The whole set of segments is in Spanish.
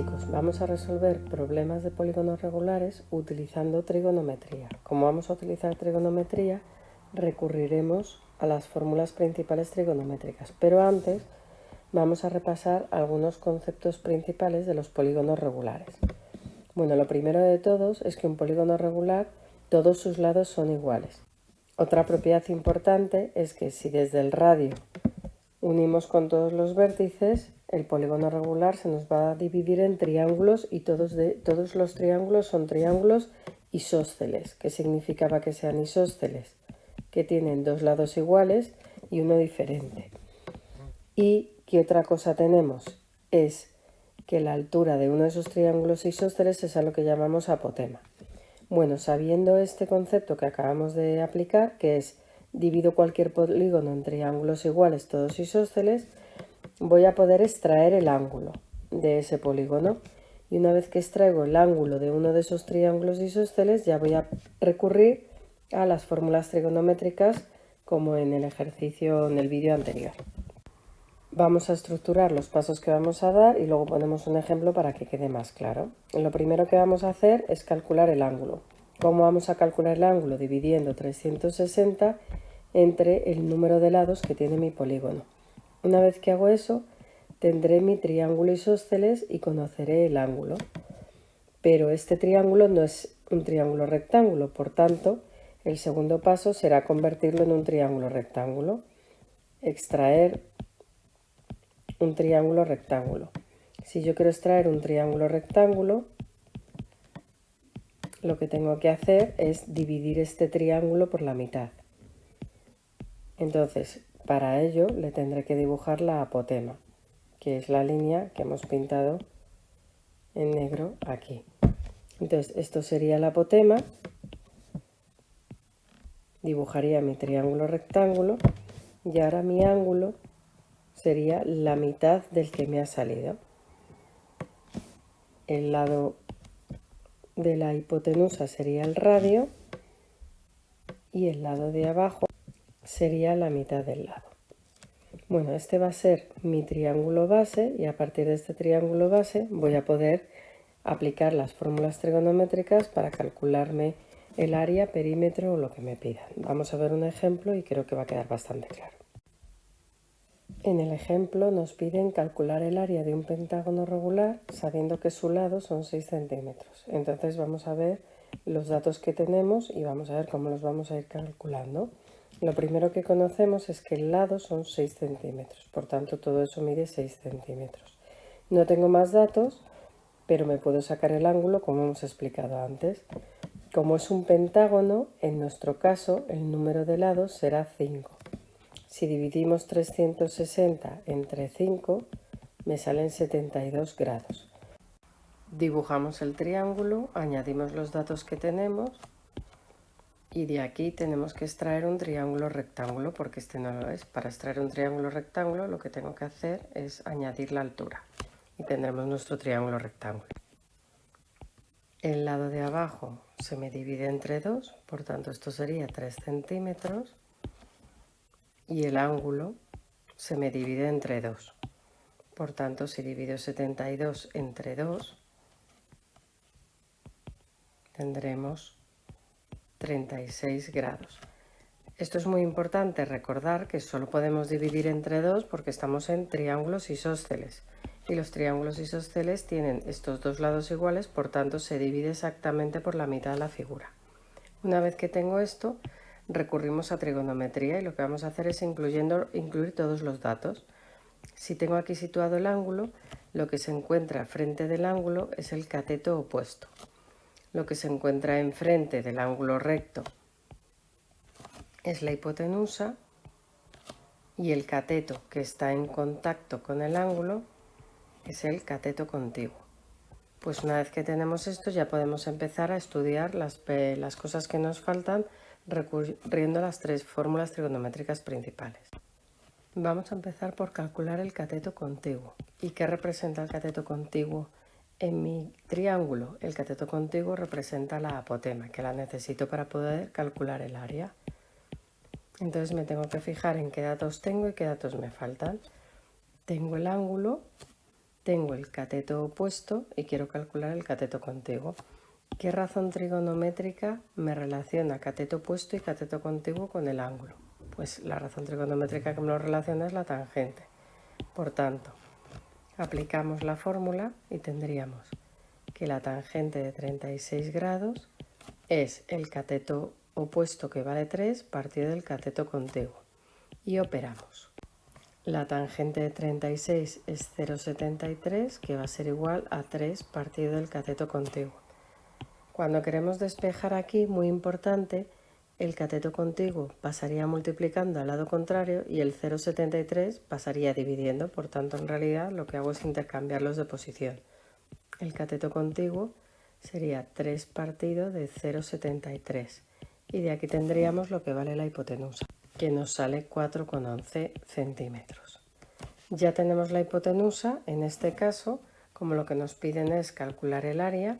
chicos, vamos a resolver problemas de polígonos regulares utilizando trigonometría. Como vamos a utilizar trigonometría, recurriremos a las fórmulas principales trigonométricas, pero antes vamos a repasar algunos conceptos principales de los polígonos regulares. Bueno, lo primero de todos es que un polígono regular, todos sus lados son iguales. Otra propiedad importante es que si desde el radio unimos con todos los vértices, el polígono regular se nos va a dividir en triángulos y todos los triángulos son triángulos isósceles. ¿Qué significaba que sean isósceles? Que tienen dos lados iguales y uno diferente. ¿Y qué otra cosa tenemos? Es que la altura de uno de esos triángulos isósceles es a lo que llamamos apotema. Bueno, sabiendo este concepto que acabamos de aplicar, que es divido cualquier polígono en triángulos iguales, todos isósceles, voy a poder extraer el ángulo de ese polígono. Y una vez que extraigo el ángulo de uno de esos triángulos isósceles, ya voy a recurrir a las fórmulas trigonométricas como en el ejercicio, en el vídeo anterior. Vamos a estructurar los pasos que vamos a dar y luego ponemos un ejemplo para que quede más claro. Lo primero que vamos a hacer es calcular el ángulo. ¿Cómo vamos a calcular el ángulo? Dividiendo 360 entre el número de lados que tiene mi polígono. Una vez que hago eso, tendré mi triángulo isósceles y conoceré el ángulo. Pero este triángulo no es un triángulo rectángulo, por tanto, el segundo paso será convertirlo en un triángulo rectángulo. Extraer un triángulo rectángulo. Si yo quiero extraer un triángulo rectángulo, lo que tengo que hacer es dividir este triángulo por la mitad. Entonces, para ello le tendré que dibujar la apotema, que es la línea que hemos pintado en negro aquí. Entonces, esto sería la apotema. Dibujaría mi triángulo rectángulo y ahora mi ángulo sería la mitad del que me ha salido. El lado de la hipotenusa sería el radio y el lado de abajo sería la mitad del lado. Bueno, este va a ser mi triángulo base y a partir de este triángulo base voy a poder aplicar las fórmulas trigonométricas para calcularme el área, perímetro o lo que me pidan. Vamos a ver un ejemplo y creo que va a quedar bastante claro. En el ejemplo nos piden calcular el área de un pentágono regular sabiendo que su lado son 6 centímetros. Entonces vamos a ver los datos que tenemos y vamos a ver cómo los vamos a ir calculando. Lo primero que conocemos es que el lado son 6 centímetros, por tanto todo eso mide 6 centímetros. No tengo más datos, pero me puedo sacar el ángulo como hemos explicado antes. Como es un pentágono, en nuestro caso el número de lados será 5. Si dividimos 360 entre 5, me salen 72 grados. Dibujamos el triángulo, añadimos los datos que tenemos y de aquí tenemos que extraer un triángulo rectángulo porque este no lo es. Para extraer un triángulo rectángulo lo que tengo que hacer es añadir la altura y tendremos nuestro triángulo rectángulo. El lado de abajo se me divide entre 2, por tanto esto sería 3 centímetros. Y el ángulo se me divide entre 2. Por tanto, si divido 72 entre 2, tendremos 36 grados. Esto es muy importante recordar que solo podemos dividir entre 2 porque estamos en triángulos isósceles. Y los triángulos isósceles tienen estos dos lados iguales, por tanto se divide exactamente por la mitad de la figura. Una vez que tengo esto, recurrimos a trigonometría y lo que vamos a hacer es incluir todos los datos. Si tengo aquí situado el ángulo, lo que se encuentra frente del ángulo es el cateto opuesto. Lo que se encuentra enfrente del ángulo recto es la hipotenusa y el cateto que está en contacto con el ángulo es el cateto contiguo. Pues una vez que tenemos esto ya podemos empezar a estudiar las cosas que nos faltan recurriendo a las tres fórmulas trigonométricas principales. Vamos a empezar por calcular el cateto contiguo. ¿Y qué representa el cateto contiguo en mi triángulo? El cateto contiguo representa la apotema, que la necesito para poder calcular el área. Entonces me tengo que fijar en qué datos tengo y qué datos me faltan. Tengo el ángulo Tengo el cateto opuesto y quiero calcular el cateto contiguo. ¿Qué razón trigonométrica me relaciona cateto opuesto y cateto contiguo con el ángulo? Pues la razón trigonométrica que me lo relaciona es la tangente. Por tanto, aplicamos la fórmula y tendríamos que la tangente de 36 grados es el cateto opuesto, que vale 3, partido del cateto contiguo. Y operamos. La tangente de 36 es 0,73, que va a ser igual a 3 partido del cateto contiguo. Cuando queremos despejar aquí, muy importante, el cateto contiguo pasaría multiplicando al lado contrario y el 0,73 pasaría dividiendo. Por tanto, en realidad lo que hago es intercambiarlos de posición. El cateto contiguo sería 3 partido de 0,73 y de aquí tendríamos lo que vale la hipotenusa, que nos sale 4,11 centímetros. Ya tenemos la hipotenusa. En este caso, como lo que nos piden es calcular el área,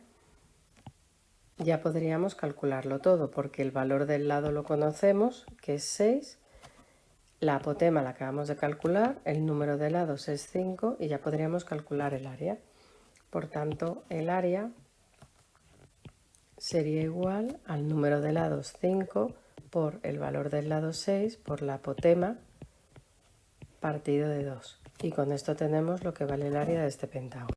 ya podríamos calcularlo todo, porque el valor del lado lo conocemos, que es 6, la apotema la acabamos de calcular, el número de lados es 5 y ya podríamos calcular el área. Por tanto, el área sería igual al número de lados 5 por el valor del lado 6 por la apotema partido de 2. Y con esto tenemos lo que vale el área de este pentágono,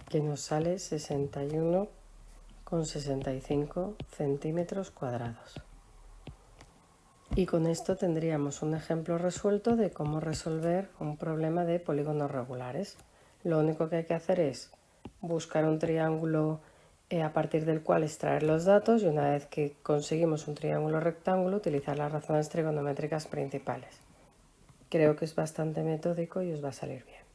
que nos sale 61,65 centímetros cuadrados. Y con esto tendríamos un ejemplo resuelto de cómo resolver un problema de polígonos regulares. Lo único que hay que hacer es buscar un triángulo a partir del cual extraer los datos, y una vez que conseguimos un triángulo rectángulo, utilizar las razones trigonométricas principales. Creo que es bastante metódico y os va a salir bien.